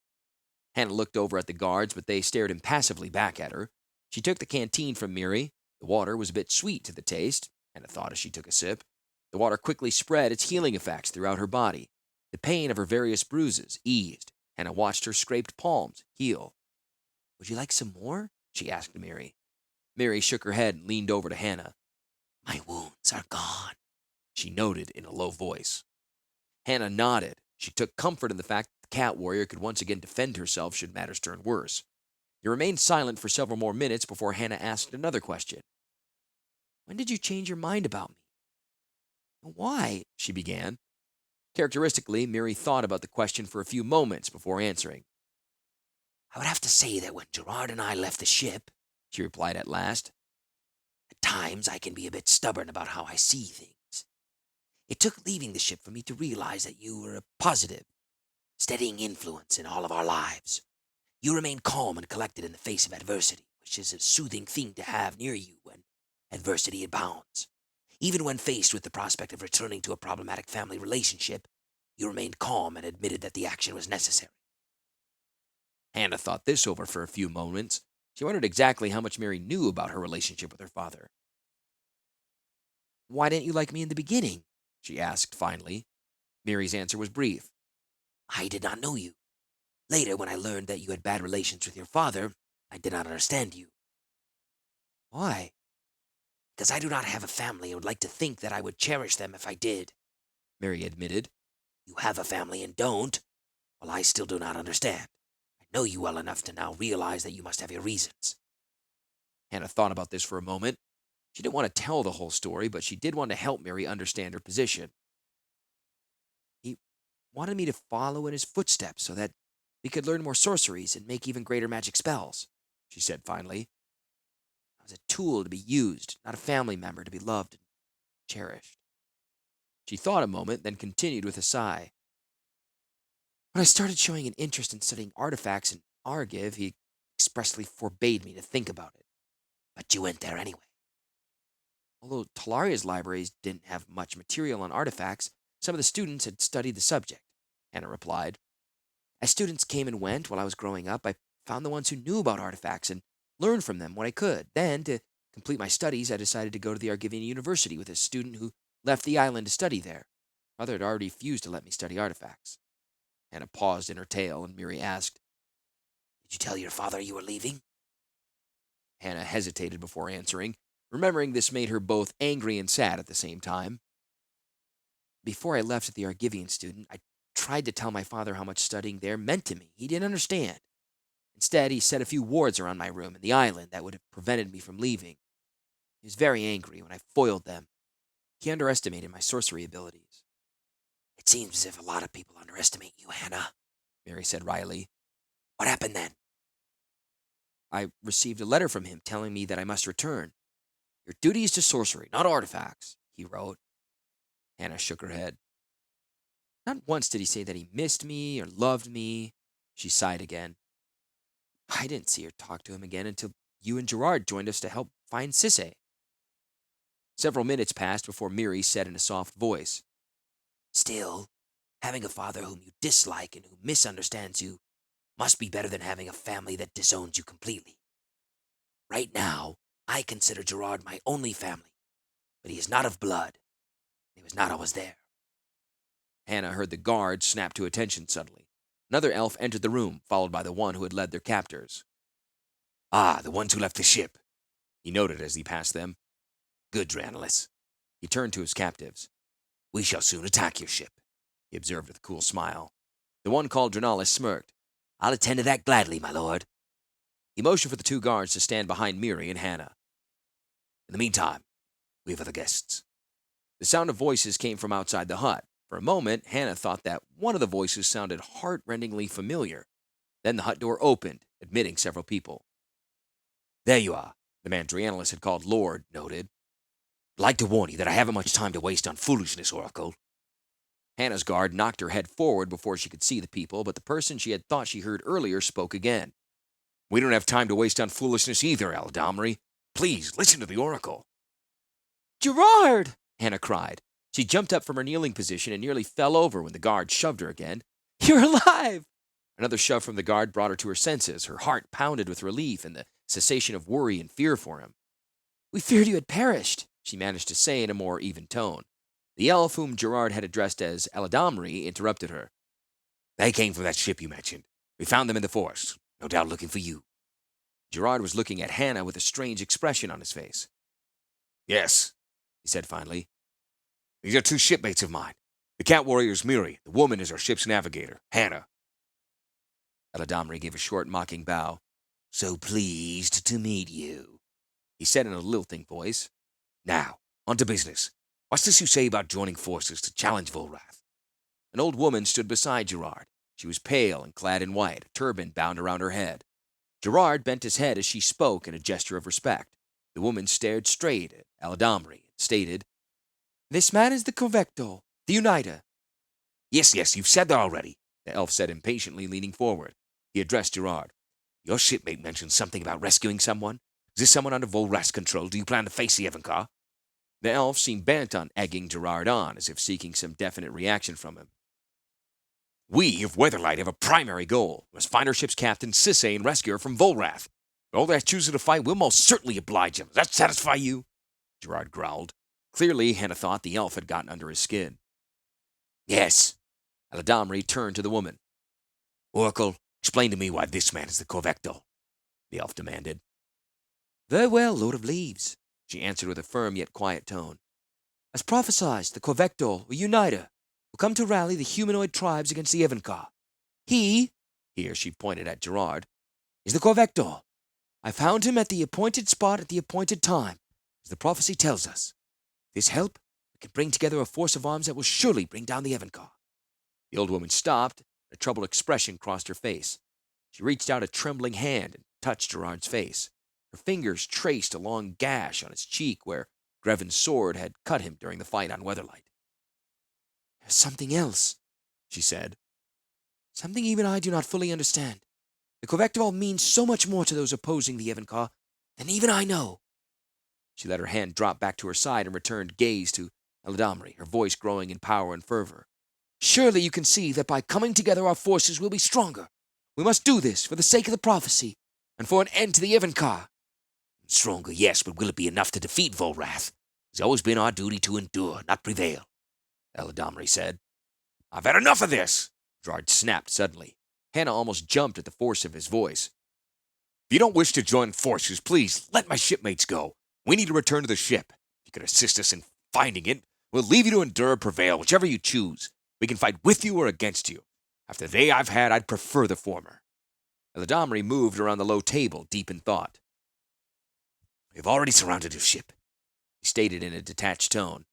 Hanna looked over at the guards, but they stared impassively back at her. She took the canteen from Miri. The water was a bit sweet to the taste, Hanna thought as she took a sip. The water quickly spread its healing effects throughout her body. The pain of her various bruises eased. Hanna watched her scraped palms heal. Would you like some more? She asked Miri. Miri shook her head and leaned over to Hanna. My wounds are gone, she noted in a low voice. Hanna nodded. She took comfort in the fact that the cat warrior could once again defend herself should matters turn worse. They remained silent for several more minutes before Hanna asked another question. When did you change your mind about me? Why? She began. Characteristically, Miri thought about the question for a few moments before answering. I would have to say that when Gerrard and I left the ship, she replied at last, at times I can be a bit stubborn about how I see things. It took leaving the ship for me to realize that you were a positive, steadying influence in all of our lives. You remain calm and collected in the face of adversity, which is a soothing thing to have near you when adversity abounds. Even when faced with the prospect of returning to a problematic family relationship, you remained calm and admitted that the action was necessary. Hanna thought this over for a few moments. She wondered exactly how much Miri knew about her relationship with her father. Why didn't you like me in the beginning? She asked finally. Miri's answer was brief. I did not know you. Later, when I learned that you had bad relations with your father, I did not understand you. Why? Because I do not have a family and would like to think that I would cherish them if I did, Miri admitted. You have a family and don't? Well, I still do not understand. I know you well enough to now realize that you must have your reasons. Hanna thought about this for a moment. She didn't want to tell the whole story, but she did want to help Miri understand her position. He wanted me to follow in his footsteps so that we could learn more sorceries and make even greater magic spells, she said finally. I was a tool to be used, not a family member to be loved and cherished. She thought a moment, then continued with a sigh. When I started showing an interest in studying artifacts in Argiv, he expressly forbade me to think about it. But you went there anyway. Although Talaria's libraries didn't have much material on artifacts, some of the students had studied the subject, Hanna replied. As students came and went while I was growing up, I found the ones who knew about artifacts and learned from them what I could. Then, to complete my studies, I decided to go to the Argivian University with a student who left the island to study there. Father had already refused to let me study artifacts. Hanna paused in her tale, and Miri asked, Did you tell your father you were leaving? Hanna hesitated before answering, remembering this made her both angry and sad at the same time. Before I left the Argivian student, I tried to tell my father how much studying there meant to me. He didn't understand. Instead, he set a few wards around my room and the island that would have prevented me from leaving. He was very angry when I foiled them. He underestimated my sorcery abilities. It seems as if a lot of people underestimate you, Hanna, Miri said wryly. What happened then? I received a letter from him telling me that I must return. Your duty is to sorcery, not artifacts, he wrote. Hanna shook her head. Not once did he say that he missed me or loved me. She sighed again. I didn't see or talk to him again until you and Gerrard joined us to help find Sisay. Several minutes passed before Miri said in a soft voice, Still, having a father whom you dislike and who misunderstands you must be better than having a family that disowns you completely. Right now, I consider Gerrard my only family, but he is not of blood. He was not always there. Hanna heard the guard snap to attention suddenly. Another elf entered the room, followed by the one who had led their captors. Ah, the ones who left the ship, he noted as he passed them. Good, Dranalis. He turned to his captives. We shall soon attack your ship, he observed with a cool smile. The one called Dranalis smirked. I'll attend to that gladly, my lord. He motioned for the two guards to stand behind Miri and Hanna. In the meantime, we have other guests. The sound of voices came from outside the hut. For a moment, Hanna thought that one of the voices sounded heart-rendingly familiar. Then the hut door opened, admitting several people. There you are, the man Dranalis had called Lord noted. I'd like to warn you that I haven't much time to waste on foolishness, Oracle. Hanna's guard knocked her head forward before she could see the people, but the person she had thought she heard earlier spoke again. We don't have time to waste on foolishness either, Aldamri. Please, listen to the Oracle. Gerrard! Hanna cried. She jumped up from her kneeling position and nearly fell over when the guard shoved her again. You're alive! Another shove from the guard brought her to her senses. Her heart pounded with relief and the cessation of worry and fear for him. We feared you had perished, she managed to say in a more even tone. The elf whom Gerrard had addressed as Eladamri interrupted her. They came from that ship you mentioned. We found them in the forest, no doubt looking for you. Gerrard was looking at Hanna with a strange expression on his face. Yes, he said finally. These are two shipmates of mine. The cat warrior is Miri. The woman is our ship's navigator, Hanna. Eladamri gave a short, mocking bow. So pleased to meet you, he said in a lilting voice. Now, on to business. What's this you say about joining forces to challenge Volrath? An old woman stood beside Gerrard. She was pale and clad in white, a turban bound around her head. Gerrard bent his head as she spoke in a gesture of respect. The woman stared straight at Eladamri and stated, This man is the Corvector, the Uniter. Yes, you've said that already, the elf said impatiently, leaning forward. He addressed Gerrard. Your shipmate mentioned something about rescuing someone. Is this someone under Volrath's control? Do you plan to face the Evankar? The elf seemed bent on egging Gerrard on, as if seeking some definite reaction from him. We of Weatherlight have a primary goal. We must find our ship's captain, Sisay, and rescue her from Volrath. If all that choosing to fight, we'll most certainly oblige him. Does that satisfy you? Gerrard growled. Clearly, Hanna thought the elf had gotten under his skin. Yes. Eladamri turned to the woman. Oracle, explain to me why this man is the Corvector, the elf demanded. Very well, Lord of Leaves, she answered with a firm yet quiet tone. As prophesied, the Corvector, or Uniter, will come to rally the humanoid tribes against the Evankar. He, here she pointed at Gerrard, is the Corvector. I found him at the appointed spot at the appointed time, as the prophecy tells us. With his help, we can bring together a force of arms that will surely bring down the Evankar. The old woman stopped, A troubled expression crossed her face. She reached out a trembling hand and touched Gerrard's face. Her fingers traced a long gash on his cheek where Grevin's sword had cut him during the fight on Weatherlight. There's something else, she said. Something even I do not fully understand. The Corvectval means so much more to those opposing the Evencar than even I know. She let her hand drop back to her side and returned gaze to Eladamri, her voice growing in power and fervor. Surely you can see that by coming together our forces will be stronger. We must do this for the sake of the prophecy, and for an end to the Evencar. Stronger, yes, but will it be enough to defeat Volrath? It's always been our duty to endure, not prevail, Eladamri said. I've had enough of this, Gerrard snapped suddenly. Hanna almost jumped at the force of his voice. If you don't wish to join forces, please let my shipmates go. We need to return to the ship. If you could assist us in finding it, we'll leave you to endure or prevail, whichever you choose. We can fight with you or against you. After the day I've had, I'd prefer the former. Eladamri moved around the low table, deep in thought. We have already surrounded your ship, he stated in a detached tone.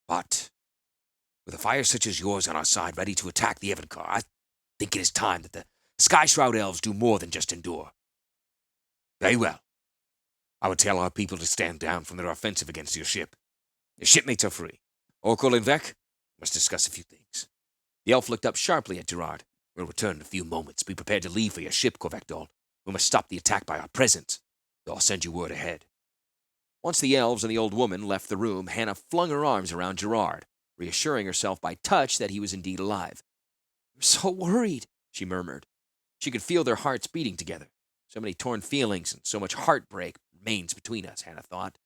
But with a fire such as yours on our side ready to attack the Evencar, I think it is time that the Sky Shroud Elves do more than just endure. Very well. I would tell our people to stand down from their offensive against your ship. Your shipmates are free. Orkol and Vec must discuss a few things. The elf looked up sharply at Gerrard. We'll return in a few moments. Be prepared to leave for your ship, Corvectol. We must stop the attack by our presence, though I'll send you word ahead. Once the elves and the old woman left the room, Hanna flung her arms around Gerrard, reassuring herself by touch that he was indeed alive. I'm so worried, she murmured. She could feel their hearts beating together. So many torn feelings and so much heartbreak remains between us, Hanna thought.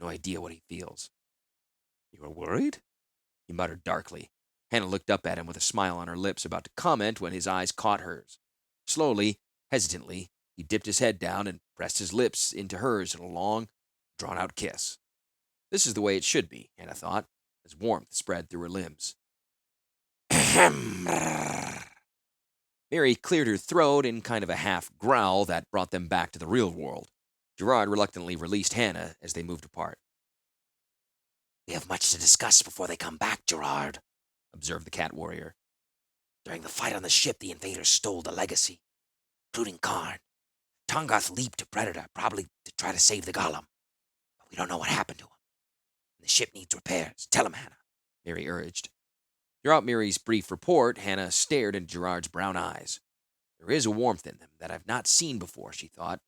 No idea what he feels. You are worried? He muttered darkly. Hanna looked up at him with a smile on her lips, about to comment when his eyes caught hers. Slowly, hesitantly, he dipped his head down and pressed his lips into hers in a long, drawn-out kiss. This is the way it should be, Hanna thought, as warmth spread through her limbs. Mary cleared her throat in kind of a half growl that brought them back to the real world. Gerrard reluctantly released Hanna as they moved apart. We have much to discuss before they come back, Gerrard, observed the cat warrior. During the fight on the ship, the invaders stole the legacy, including Karn. Tongoth leaped to Predator, probably to try to save the golem. But we don't know what happened to him. The ship needs repairs. Tell him, Hanna, Mary urged. Throughout Mary's brief report, Hanna stared into Gerrard's brown eyes. There is a warmth in them that I've not seen before, she thought.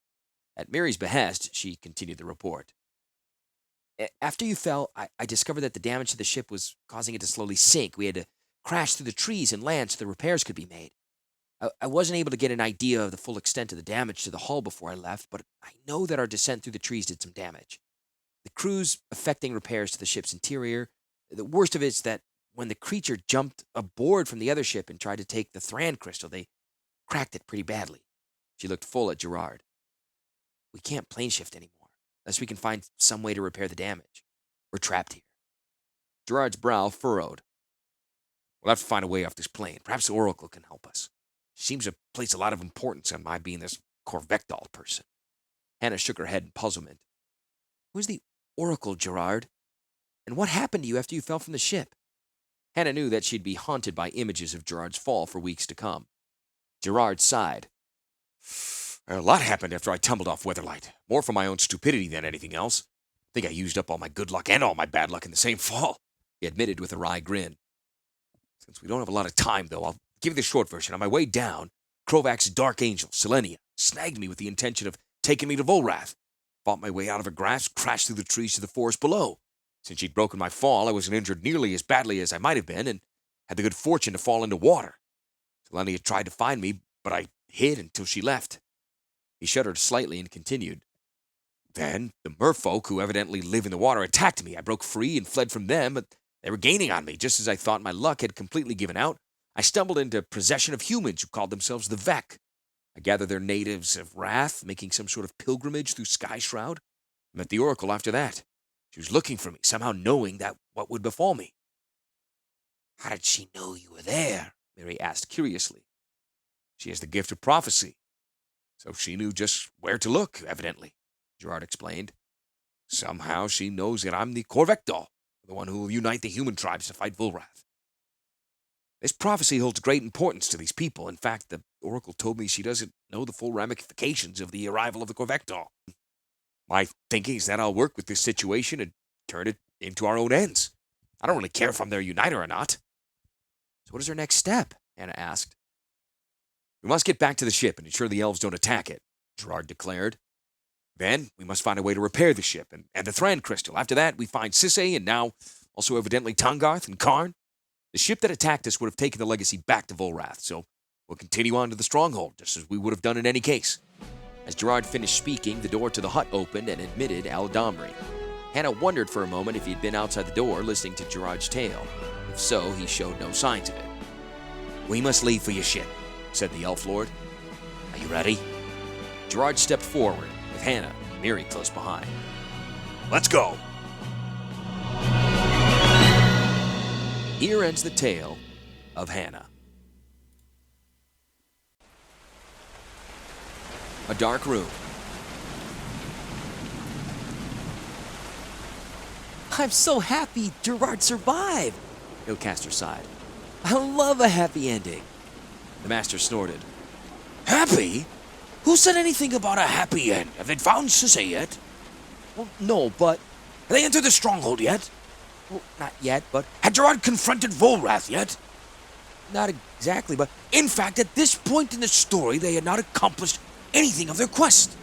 At Mary's behest, she continued the report. After you fell, I discovered that the damage to the ship was causing it to slowly sink. We had to crash through the trees and land so the repairs could be made. I wasn't able to get an idea of the full extent of the damage to the hull before I left, but I know that our descent through the trees did some damage. The crew's affecting repairs to the ship's interior. The worst of it is that when the creature jumped aboard from the other ship and tried to take the Thran crystal, they cracked it pretty badly. She looked full at Gerrard. We can't plane shift anymore, unless we can find some way to repair the damage. We're trapped here. Gerrard's brow furrowed. We'll have to find a way off this plane. Perhaps the Oracle can help us. She seems to place a lot of importance on my being this Corvectol person. Hanna shook her head in puzzlement. Who's the Oracle, Gerrard? And what happened to you after you fell from the ship? Hanna knew that she'd be haunted by images of Gerrard's fall for weeks to come. Gerrard sighed. A lot happened after I tumbled off Weatherlight. More from my own stupidity than anything else. I think I used up all my good luck and all my bad luck in the same fall, he admitted with a wry grin. Since we don't have a lot of time, though, I'll give you the short version. On my way down, Krovak's dark angel, Selenia, snagged me with the intention of taking me to Volrath. Fought my way out of her grasp, crashed through the trees to the forest below. Since she'd broken my fall, I wasn't injured nearly as badly as I might have been, and had the good fortune to fall into water. Selenia tried to find me, but I hid until she left. He shuddered slightly and continued. Then, the merfolk, who evidently live in the water, attacked me. I broke free and fled from them, but they were gaining on me. Just as I thought my luck had completely given out, I stumbled into possession of humans who called themselves the Vec. I gathered they're natives of Rath, making some sort of pilgrimage through Sky Shroud. I met the Oracle after that. She was looking for me, somehow knowing that what would befall me. How did she know you were there? Mary asked curiously. She has the gift of prophecy. So she knew just where to look, evidently, Gerrard explained. Somehow she knows that I'm the Corvectol, the one who will unite the human tribes to fight Volrath. This prophecy holds great importance to these people. In fact, the Oracle told me she doesn't know the full ramifications of the arrival of the Corvector. My thinking is that I'll work with this situation and turn it into our own ends. I don't really care if I'm their uniter or not. So what is our next step? Hanna asked. We must get back to the ship and ensure the elves don't attack it, Gerrard declared. Then we must find a way to repair the ship and the Thran crystal. After that, we find Sisay and now also evidently Tangarth and Karn. The ship that attacked us would have taken the legacy back to Volrath, so we'll continue on to the stronghold, just as we would have done in any case. As Gerrard finished speaking, the door to the hut opened and admitted Aladamri. Hanna wondered for a moment if he had been outside the door listening to Gerard's tale. If so, he showed no signs of it. We must leave for your ship, said the Elf Lord. Are you ready? Gerrard stepped forward, with Hanna and Miri close behind. Let's go! Here ends the tale of Hanna. A dark room. I'm so happy Gerrard survived, Ilcaster sighed. I love a happy ending. The Master snorted. Happy? Who said anything about a happy end? Have they found Sisay yet? Well, no, but... Have they entered the stronghold yet? Well, not yet, but... Had Gerrard confronted Volrath yet? Not exactly, but... In fact, at this point in the story, they had not accomplished anything of their quest.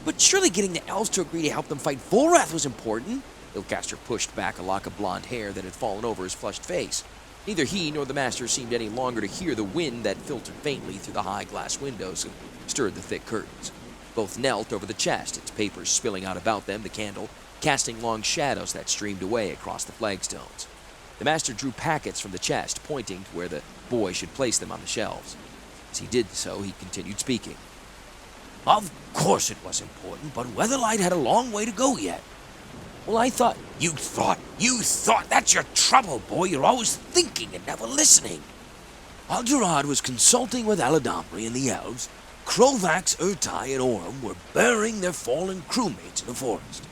But surely getting the elves to agree to help them fight Volrath was important. Ilcaster pushed back a lock of blonde hair that had fallen over his flushed face. Neither he nor the Master seemed any longer to hear the wind that filtered faintly through the high glass windows and stirred the thick curtains. Both knelt over the chest, its papers spilling out about them, the candle casting long shadows that streamed away across the flagstones. The Master drew packets from the chest, pointing to where the boy should place them on the shelves. As he did so, he continued speaking. Of course it was important, but Weatherlight had a long way to go yet. Well, I thought... You thought! That's your trouble, boy. You're always thinking and never listening. While Gerrard was consulting with Aladamri and the elves, Krovax, Urtai, and Orm were burying their fallen crewmates in the forest.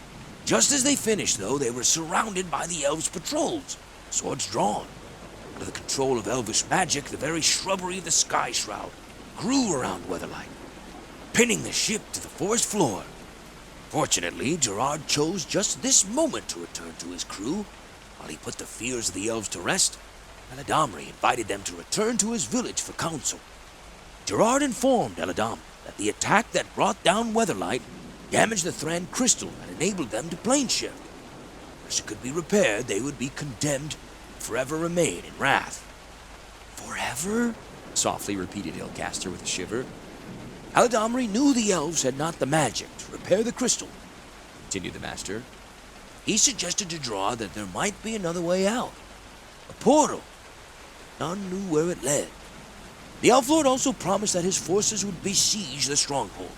Just as they finished, though, they were surrounded by the elves' patrols, swords drawn. Under the control of elvish magic, the very shrubbery of the Sky Shroud grew around Weatherlight, pinning the ship to the forest floor. Fortunately, Gerrard chose just this moment to return to his crew. While he put the fears of the elves to rest, Aladamri invited them to return to his village for counsel. Gerrard informed Aladamri that the attack that brought down Weatherlight damaged the Thran crystal and enabled them to plane shift. Unless it could be repaired, they would be condemned to forever remain in Rath. Forever? Softly repeated Ilcaster with a shiver. Aladamri knew the elves had not the magic to repair the crystal, continued the Master. He suggested to Gerrard that there might be another way out. A portal. None knew where it led. The Elf Lord also promised that his forces would besiege the stronghold.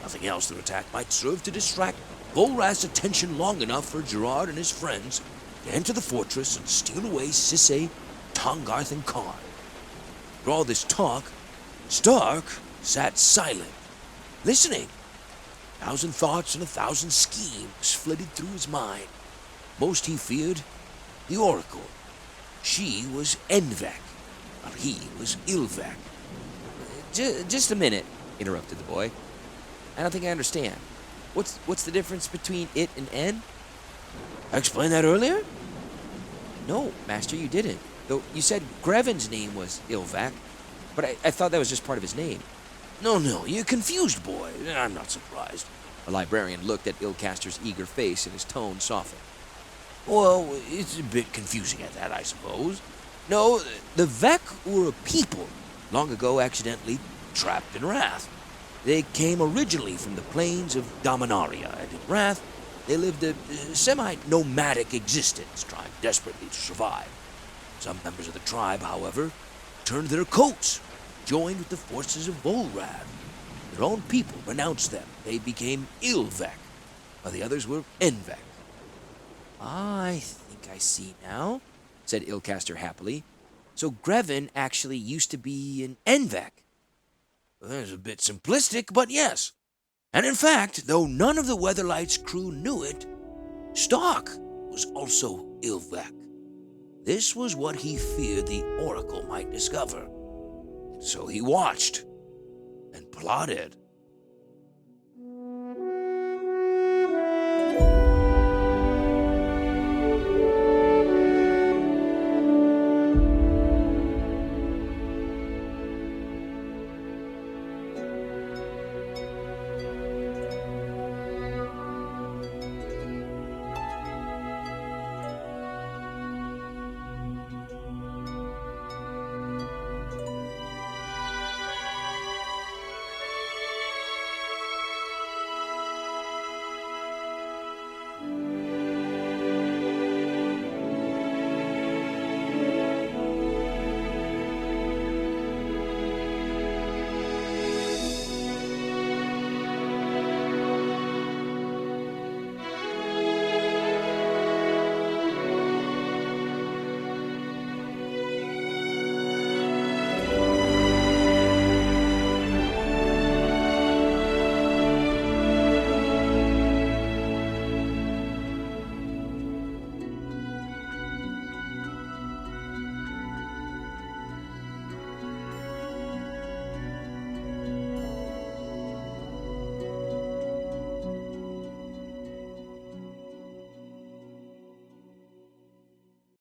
Nothing else their attack might serve to distract Volrath's attention long enough for Gerrard and his friends to enter the fortress and steal away Sisay, Tangarth, and Karn. For all this talk, Stark sat silent, listening. 1,000 thoughts and 1,000 schemes flitted through his mind. Most he feared the Oracle. She was Envek, while he was Ilvek. Just a minute, interrupted the boy. I don't think I understand. What's the difference between it and N? I explained that earlier? No, Master, you didn't. Though you said Grevin's name was Ilvak, but I thought that was just part of his name. No, you're confused, boy. I'm not surprised. The librarian looked at Ilcaster's eager face and his tone softened. Well, it's a bit confusing at that, I suppose. No, the Vek were a people, long ago accidentally trapped in Rath. They came originally from the plains of Dominaria, and in Rath, they lived a semi-nomadic existence, trying desperately to survive. Some members of the tribe, however, turned their coats, joined with the forces of Volrath. Their own people renounced them. They became Ilvek, while the others were Envek. I think I see now, said Ilcaster happily. So Grevin actually used to be an Envek. Well, that's a bit simplistic, but yes. And in fact, though none of the Weatherlight's crew knew it, Stark was also Ilvek. This was what he feared the oracle might discover. And so he watched and plotted.